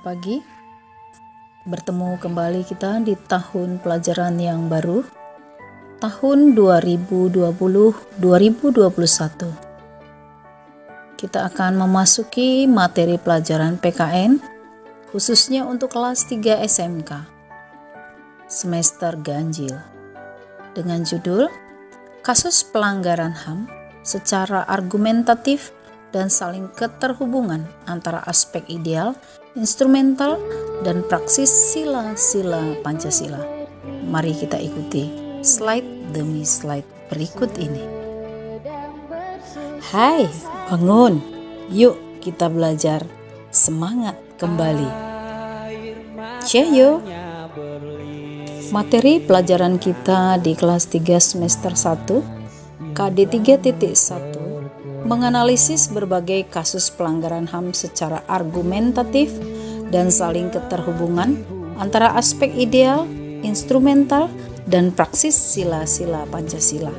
Selamat pagi, bertemu kembali kita di tahun pelajaran yang baru, tahun 2020-2021. Kita akan memasuki materi pelajaran PKN, khususnya untuk kelas 3 SMK, semester ganjil, dengan judul Kasus Pelanggaran HAM secara argumentatif dan saling keterhubungan antara aspek ideal, instrumental, dan praksis sila-sila Pancasila. Mari kita ikuti slide demi slide berikut ini. Hai, bangun. Yuk kita belajar. Semangat kembali. Ceyo. Materi pelajaran kita di kelas 3 semester 1 KD 3.1 menganalisis berbagai kasus pelanggaran HAM secara argumentatif dan saling keterhubungan antara aspek ideal, instrumental, dan praksis sila-sila Pancasila.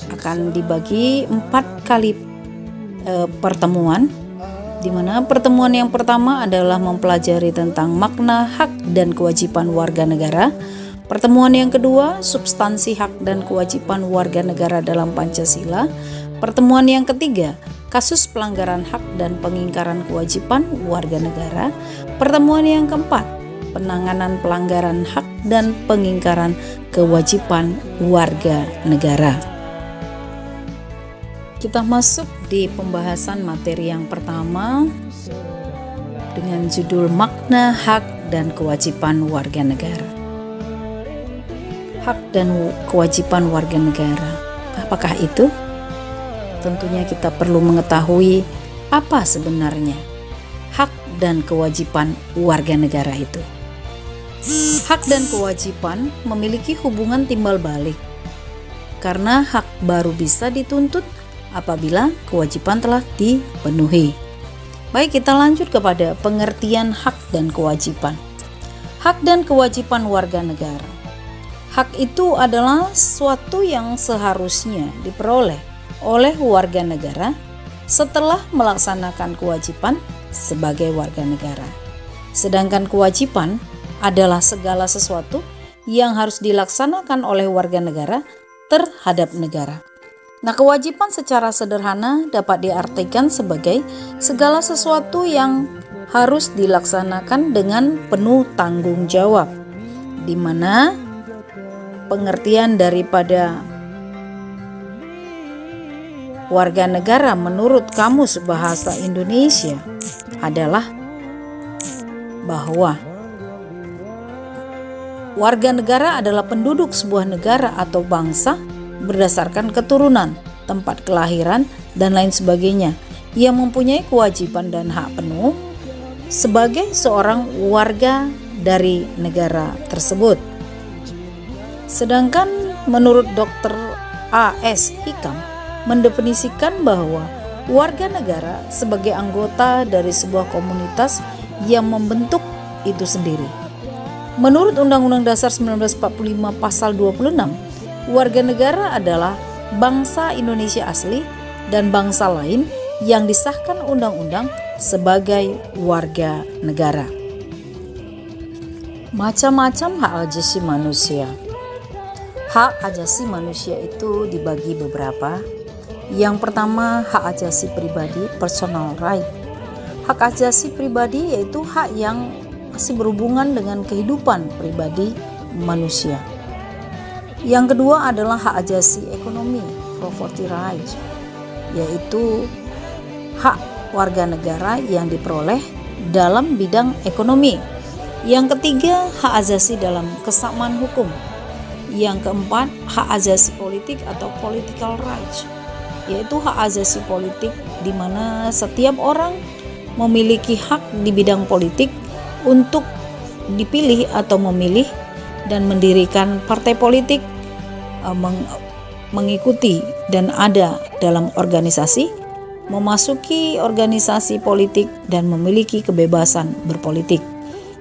Akan dibagi 4 kali pertemuan, di mana pertemuan yang pertama adalah mempelajari tentang makna hak dan kewajiban warga negara. Pertemuan yang kedua, substansi hak dan kewajiban warga negara dalam Pancasila. Pertemuan yang ketiga, kasus pelanggaran hak dan pengingkaran kewajiban warga negara. Pertemuan yang keempat, penanganan pelanggaran hak dan pengingkaran kewajiban warga negara. Kita masuk di pembahasan materi yang pertama dengan judul makna hak dan kewajiban warga negara. Hak dan kewajiban warga negara, apakah itu? Tentunya kita perlu mengetahui apa sebenarnya hak dan kewajiban warga negara itu. Hak dan kewajiban memiliki hubungan timbal balik, karena hak baru bisa dituntut apabila kewajiban telah dipenuhi. Baik, kita lanjut kepada pengertian hak dan kewajiban. Hak dan kewajiban warga negara. Hak itu adalah sesuatu yang seharusnya diperoleh oleh warga negara setelah melaksanakan kewajiban sebagai warga negara. Sedangkan kewajiban adalah segala sesuatu yang harus dilaksanakan oleh warga negara terhadap negara. Nah, kewajiban secara sederhana dapat diartikan sebagai segala sesuatu yang harus dilaksanakan dengan penuh tanggung jawab, di mana pengertian daripada warga negara menurut Kamus Bahasa Indonesia adalah bahwa warga negara adalah penduduk sebuah negara atau bangsa berdasarkan keturunan, tempat kelahiran, dan lain sebagainya, yang mempunyai kewajiban dan hak penuh sebagai seorang warga dari negara tersebut. Sedangkan menurut Dr. A.S. Hikam mendefinisikan bahwa warga negara sebagai anggota dari sebuah komunitas yang membentuk itu sendiri. Menurut Undang-Undang Dasar 1945 Pasal 26, warga negara adalah bangsa Indonesia asli dan bangsa lain yang disahkan undang-undang sebagai warga negara. Macam-macam hak asasi manusia. Hak asasi manusia itu dibagi beberapa. Yang pertama, hak asasi pribadi, personal right. Hak asasi pribadi yaitu hak yang masih berhubungan dengan kehidupan pribadi manusia. Yang kedua adalah hak asasi ekonomi, property rights, yaitu hak warga negara yang diperoleh dalam bidang ekonomi. Yang ketiga, hak asasi dalam kesamaan hukum. Yang keempat, hak asasi politik atau political rights, yaitu hak asasi politik di mana setiap orang memiliki hak di bidang politik untuk dipilih atau memilih dan mendirikan partai politik, mengikuti dan ada dalam organisasi, memasuki organisasi politik, dan memiliki kebebasan berpolitik.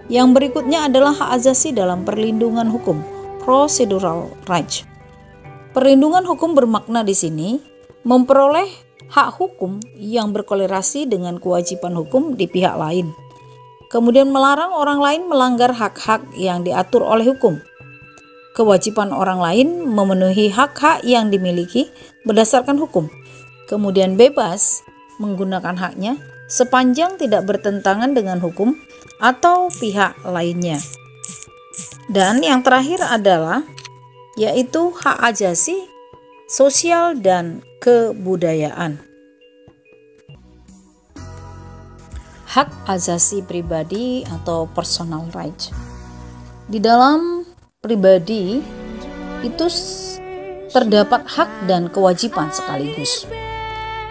Yang berikutnya adalah hak asasi dalam perlindungan hukum, procedural rights. Perlindungan hukum bermakna di sini memperoleh hak hukum yang berkorelasi dengan kewajiban hukum di pihak lain. Kemudian melarang orang lain melanggar hak-hak yang diatur oleh hukum. Kewajiban orang lain memenuhi hak-hak yang dimiliki berdasarkan hukum. Kemudian bebas menggunakan haknya sepanjang tidak bertentangan dengan hukum atau pihak lainnya. Dan yang terakhir adalah yaitu hak ajasi, sosial, dan kebudayaan. Hak asasi pribadi atau personal rights. Di dalam pribadi itu terdapat hak dan kewajiban sekaligus.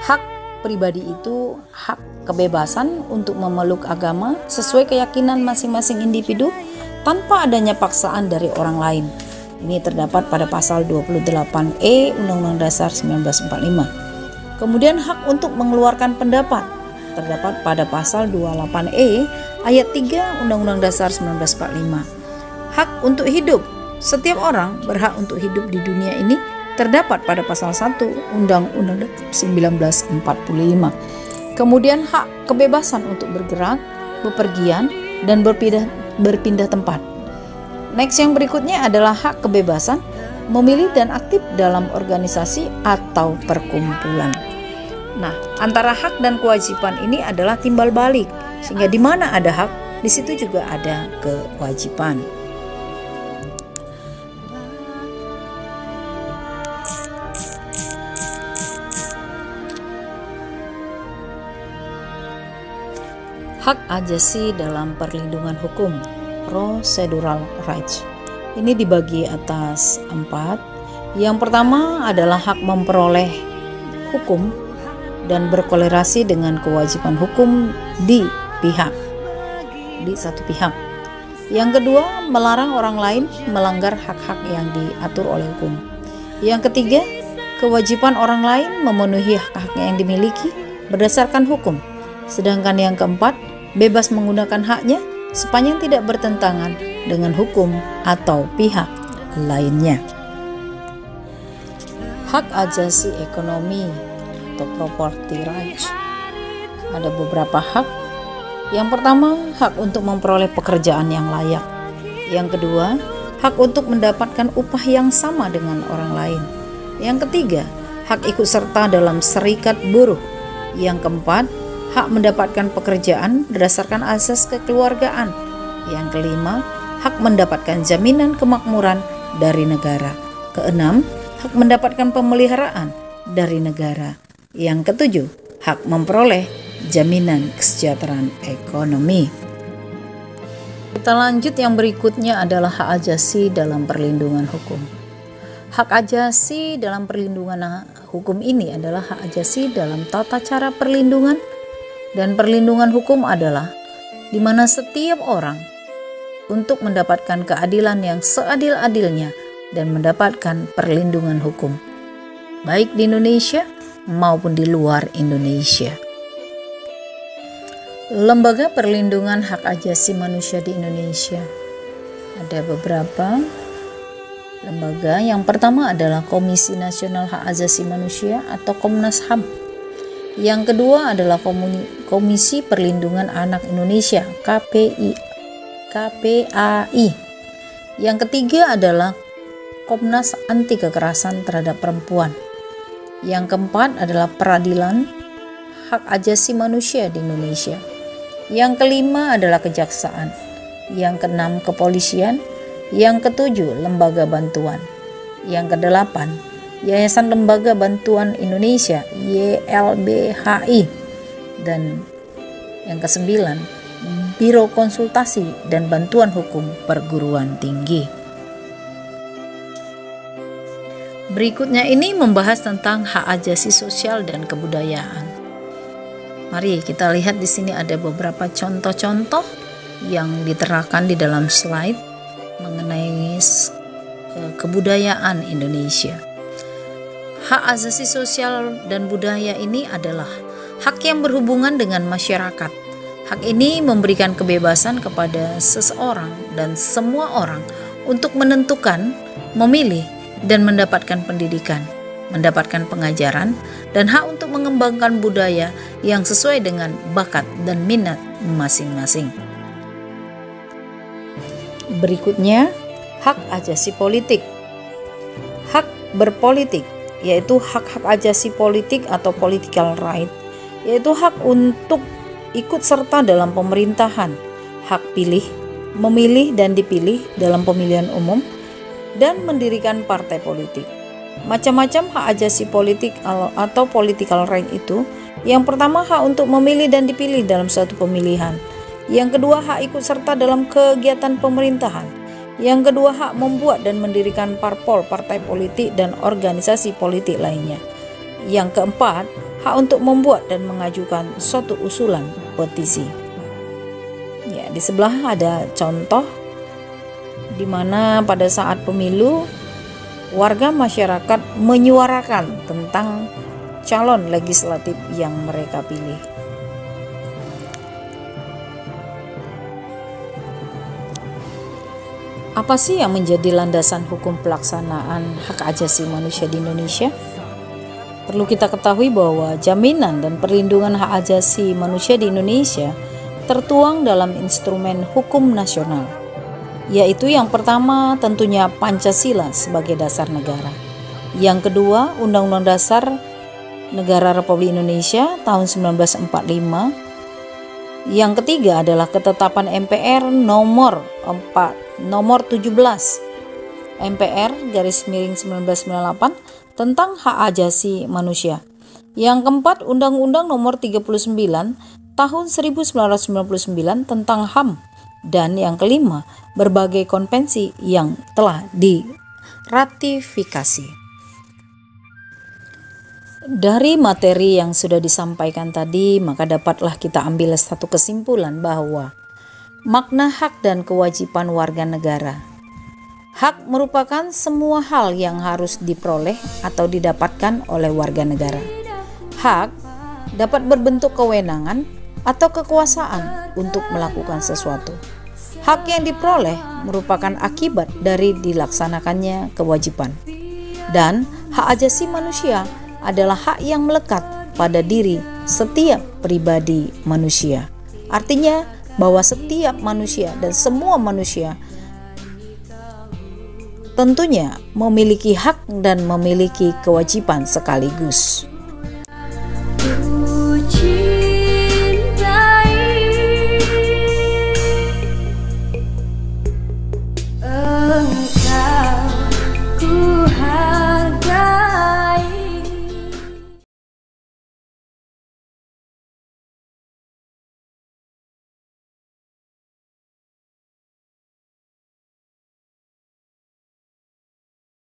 Hak pribadi itu hak kebebasan untuk memeluk agama sesuai keyakinan masing-masing individu tanpa adanya paksaan dari orang lain. Ini terdapat pada pasal 28E Undang-Undang Dasar 1945. Kemudian hak untuk mengeluarkan pendapat terdapat pada pasal 28E ayat 3 Undang-Undang Dasar 1945. Hak untuk hidup. Setiap orang berhak untuk hidup di dunia ini terdapat pada pasal 1 Undang-Undang 1945. Kemudian hak kebebasan untuk bergerak, bepergian, dan berpindah tempat. Next, yang berikutnya adalah hak kebebasan memilih dan aktif dalam organisasi atau perkumpulan. Nah, antara hak dan kewajiban ini adalah timbal balik, sehingga di mana ada hak, di situ juga ada kewajiban. Hak ajasi dalam perlindungan hukum, procedural rights. Ini dibagi atas 4. Yang pertama adalah hak memperoleh hukum dan berkolerasi dengan kewajiban hukum di satu pihak. Yang kedua, melarang orang lain melanggar hak-hak yang diatur oleh hukum. Yang ketiga, kewajiban orang lain memenuhi hak-hak yang dimiliki berdasarkan hukum. Sedangkan yang keempat, bebas menggunakan haknya sepanjang tidak bertentangan dengan hukum atau pihak lainnya. Hak ajasi ekonomi atau property rights. Ada beberapa hak. Yang pertama, hak untuk memperoleh pekerjaan yang layak. Yang kedua, hak untuk mendapatkan upah yang sama dengan orang lain. Yang ketiga, hak ikut serta dalam serikat buruh. Yang keempat, hak mendapatkan pekerjaan berdasarkan asas kekeluargaan. Yang kelima, hak mendapatkan jaminan kemakmuran dari negara. Keenam, hak mendapatkan pemeliharaan dari negara. Yang ketujuh, hak memperoleh jaminan kesejahteraan ekonomi. Kita lanjut, yang berikutnya adalah hak ajasi dalam perlindungan hukum. Hak ajasi dalam perlindungan hukum ini adalah hak ajasi dalam tata cara perlindungan, dan perlindungan hukum adalah di mana setiap orang untuk mendapatkan keadilan yang seadil-adilnya dan mendapatkan perlindungan hukum, baik di Indonesia maupun di luar Indonesia. Lembaga perlindungan hak ajasi manusia di Indonesia ada beberapa lembaga. Yang pertama adalah Komisi Nasional Hak Asasi Manusia atau Komnas HAM. Yang kedua adalah Komisi Perlindungan Anak Indonesia KPAI. Yang ketiga adalah Komnas Anti Kekerasan Terhadap Perempuan. Yang keempat adalah Peradilan Hak Ajasi Manusia di Indonesia. Yang kelima adalah Kejaksaan. Yang keenam Kepolisian. Yang ketujuh Lembaga Bantuan. Yang kedelapan Yayasan Lembaga Bantuan Indonesia YLBHI. Dan yang kesembilan Biro Konsultasi dan Bantuan Hukum Perguruan Tinggi. Berikutnya ini membahas tentang hak ajasi sosial dan kebudayaan. Mari kita lihat di sini ada beberapa contoh-contoh yang diterangkan di dalam slide mengenai kebudayaan Indonesia. Hak asasi sosial dan budaya ini adalah hak yang berhubungan dengan masyarakat. Hak ini memberikan kebebasan kepada seseorang dan semua orang untuk menentukan, memilih, dan mendapatkan pendidikan, mendapatkan pengajaran, dan hak untuk mengembangkan budaya yang sesuai dengan bakat dan minat masing-masing. Berikutnya, hak ajasi politik. Hak berpolitik, yaitu hak-hak ajasi politik atau political right, yaitu hak untuk ikut serta dalam pemerintahan, hak pilih, memilih dan dipilih dalam pemilihan umum, dan mendirikan partai politik. Macam-macam hak ajasi politik atau political right itu. Yang pertama, hak untuk memilih dan dipilih dalam suatu pemilihan. Yang kedua, hak ikut serta dalam kegiatan pemerintahan. Yang kedua, hak membuat dan mendirikan parpol, partai politik, dan organisasi politik lainnya. Yang keempat, hak untuk membuat dan mengajukan suatu usulan petisi. Ya, di sebelah ada contoh di mana pada saat pemilu warga masyarakat menyuarakan tentang calon legislatif yang mereka pilih. Apa sih yang menjadi landasan hukum pelaksanaan hak ajasi manusia di Indonesia? Perlu kita ketahui bahwa jaminan dan perlindungan hak ajasi manusia di Indonesia tertuang dalam instrumen hukum nasional, yaitu yang pertama tentunya Pancasila sebagai dasar negara. Yang kedua, Undang-Undang Dasar Negara Republik Indonesia tahun 1945. Yang ketiga adalah ketetapan MPR nomor 17 MPR /1998 tentang hak ajasi manusia. Yang keempat, Undang-Undang nomor 39 tahun 1999 tentang HAM. Dan yang kelima, berbagai konvensi yang telah diratifikasi. Dari materi yang sudah disampaikan tadi, maka dapatlah kita ambil satu kesimpulan bahwa makna hak dan kewajiban warga negara. Hak merupakan semua hal yang harus diperoleh atau didapatkan oleh warga negara. Hak dapat berbentuk kewenangan atau kekuasaan untuk melakukan sesuatu. Hak yang diperoleh merupakan akibat dari dilaksanakannya kewajiban. Dan hak ajasi manusia adalah hak yang melekat pada diri setiap pribadi manusia. Artinya bahwa setiap manusia dan semua manusia tentunya memiliki hak dan memiliki kewajiban sekaligus.